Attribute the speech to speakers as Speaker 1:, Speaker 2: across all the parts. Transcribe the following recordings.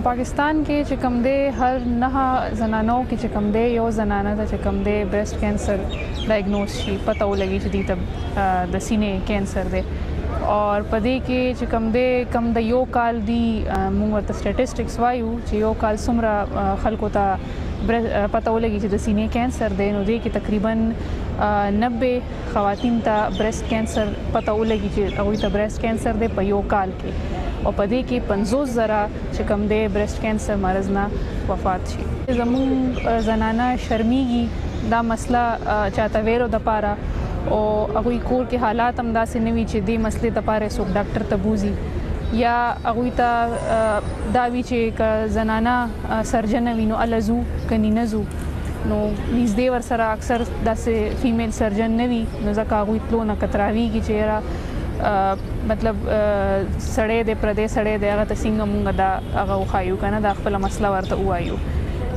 Speaker 1: पाकिस्तान के چې کوم دی هر 9 زنانو کې چې کوم دی یو زنانه ته چې کوم دی برست کینسر ډایګنوز شي پته ولګي چې دې ته د سینې کینسر دی اور پدې کې چې کوم دی کم د یو کال دی موږ ورته سټیټسټکس وایو چې یو کال څومره خلکو ته پته ولګي چې د سینې کینسر دی نو دې کې تقریبا 90 خواتین ته برست کینسر پته ولګي چې هغوی ته برست کینسر دی په یو کال کې او په دې کې 50,000 چې کوم دی برست کینسر مرض نه وفات شي. زموږ زنانه شرمېږي دا مسله چاته ویرو د پاره او هغوی کور کې حالات هم داسې نه وي چې دې مسلې دپاره څوک ډاکټر ته بوځي یا هغوی ته دا وي چې که زنانه سرجنه وي نو هله ځو که نه ځو نو نږدې ورسره اکثر داسې فیمیل سرجن نه وي نو ځکه هغوی تلو نه کتراویږي چې یاره مطلب سړی دی پردی سړی دی هغه ته څنګه مونږ دا هغه وښایو که نه دا خپله مسله ورته ووایو.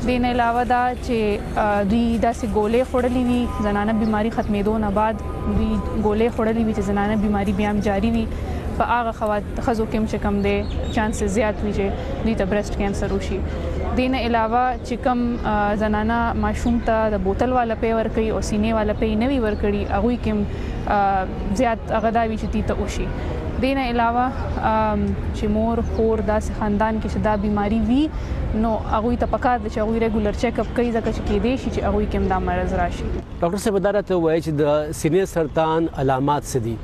Speaker 1: دې نه علاوه دا چې دوی داسې ګولۍ خوړلې وي زنانه بیماري ختمېدو نه بعد دوی ګولۍ خوړلې وي چې زنانه بیماري بیا هم جاري وي په هغه ښځو کې هم چې کوم دی چانسز زیات وي چې دوی ته برست کینسر وشي. دې نه علاوه چې کوم زنانه ماشوم ته د بوتل والا پی ورکوي او سینې والا پی نه وي ورکړي هغوی کې هم زیات هغه دا وي چې دوی ته وشي. دې نه علاوه چې مور خور داسې خاندان کې چې دا بیماري وي نو هغوی ته پکار ده چې هغوی ریګولر چیک اپ کوي ځکه چې کیدای شي چې هغوی کې هم دا مرض راشي.
Speaker 2: ډاکټر صاحب دا راته ووایي چې د سینې سرطان علامات څه دي؟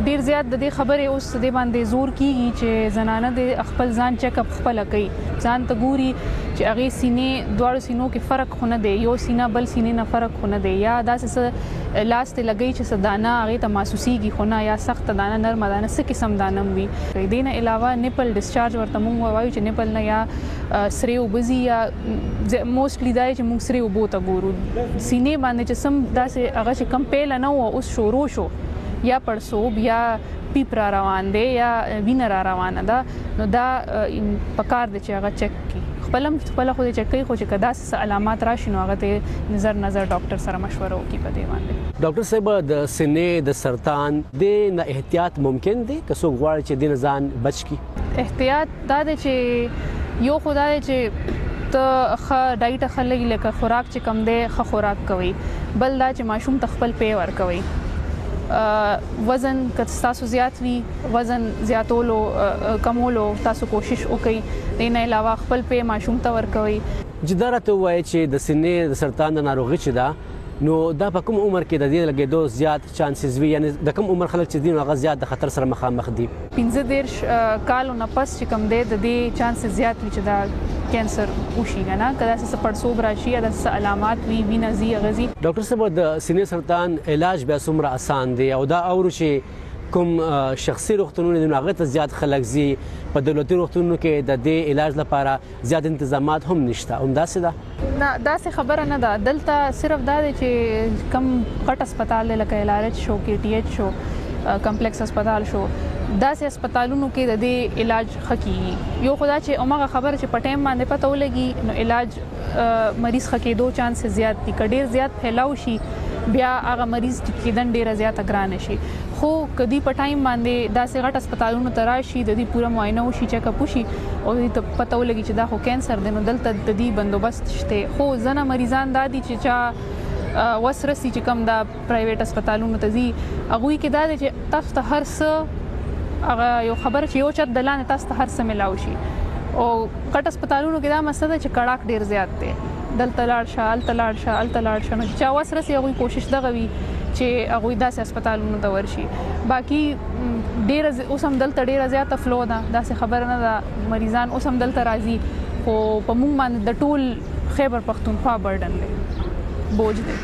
Speaker 1: ډیر زیات د دې خبرې اوس دې باندې زور کیږي چې زنانه د خپل ځان چیک اپ خپل کوي ځان ته ګوري چې هغه سینې دواړو سینو کې فرق خونه دی یو سینه بل سینې نه فرق خونه دی یا داسې لاس ته لګي چې صدانه هغه ته محسوسيږي خونه یا سخت دانه نرم دانه څه قسم دانه وي. دې نه علاوه نیپل ډیسچارج ورته موږ وایو چې نیپل نه یا سری وبزي یا موستلی دا چې موږ سری وبو ته ګورو سینې باندې چې سم داسې هغه چې کم پیل نه و اوس شروع شو یا پړسوب یا پیپ را روان دی یا وینه را روانه ده نو دا پکار دی چې هغه چک کړي خپله خو دې چک کوي خو چې که داسې علامات راشي نو هغه ته نظر ډاکټر سره مشوره وکړي په دې باندې.
Speaker 2: ډاکټر صاحب د سینې د سرطان د نه احتیاط ممکن دی که څوک غواړي چې د ځان بچ کړي؟
Speaker 1: احتیاط دا دی چې یو خو دا دی چې ته ښه ډایټ ښه لګي لکه خوراک چې کم دی ښه خوراک کوئ بل دا چې ماشوم ته خپل پی ورکوئ وزن که تاسو زیات وي وزن زیاتولو کمولو تاسو کوشش وکړئ. دې نه علاوه خپل پی ماشوم ته ورکوئ.
Speaker 2: چې دا راته ووایي چې د سینې د سرطان د ناروغي چې ده نو دا په کوم عمر کې د دې لګېدو زیات چانسز وي یعنی د کوم عمر خلک چې دي نو هغه زیات د خطر سره مخامخ دي؟ 15
Speaker 1: کالو نه پس چې کوم دی د دې چانسز زیات وي چې دا کینسر وشي که نه که داسې څه پړسوب راشي یا داسې څه علامات وي وینه ځي هغه ځي.
Speaker 2: ډاکټر صاحب د سینې سرطان علاج بیا څومره اسان دی او دا اورو چې کوم شخصي روغتونونه دي نو هغه ته زیات خلک ځي په دولتي روغتونونو کې د دې علاج لپاره زیات انتظامات هم نشته همداسې ده؟
Speaker 1: نه داسې خبره نه ده دلته صرف دا دی چې کم غټ اسپتال دی لکه LRH شو KTH شو کمپلیکس اسپتال شو داسې اسپتالونو کې د دې علاج ښه کیږي. یو خدا چې هماغه خبره چې په ټایم باندې پته ولګي نو علاج مریض ښه کېدو چانس زیات دي که ډېر زیات پھیلاو شي بیا هغه مریض کېدن ډېره زیاته ګرانه شي خو که دوی په ټایم باندې داسې غټ اسپتالونو ته راشي د دوی پوره معاینه وشي چیک اپ وشي او دوی ته پته ولګي چې دا خو کینسر دی نو دلته د دې بندوبست شته. خو ځنه مریضان دا دي چې چا وس رسي چې کوم دا پرایویټ اسپتالونو ته ځي هغوی کې دا دی چې تاسو ته هر څه هغه یو خبره چې یو چت د لاندې تاسو ته هر څه ملاو شي او غټ اسپتالونو کې دا مسله ده چې کړاک ډېر زیات دی دلته لاړ شه هلته لاړ شه هلته لاړ شه نو چې چا وس رسي هغوی کوشش دغه وي چې هغوی داسې اسپتالونو ته ورشي. باقي ډېره اوس هم دلته ډېره زیاته فلو ده داسې خبره نه ده مریضان اوس هم دلته راځي خو په موږ باندې د ټول خیبر پښتونخوا برډن دی بوج دی.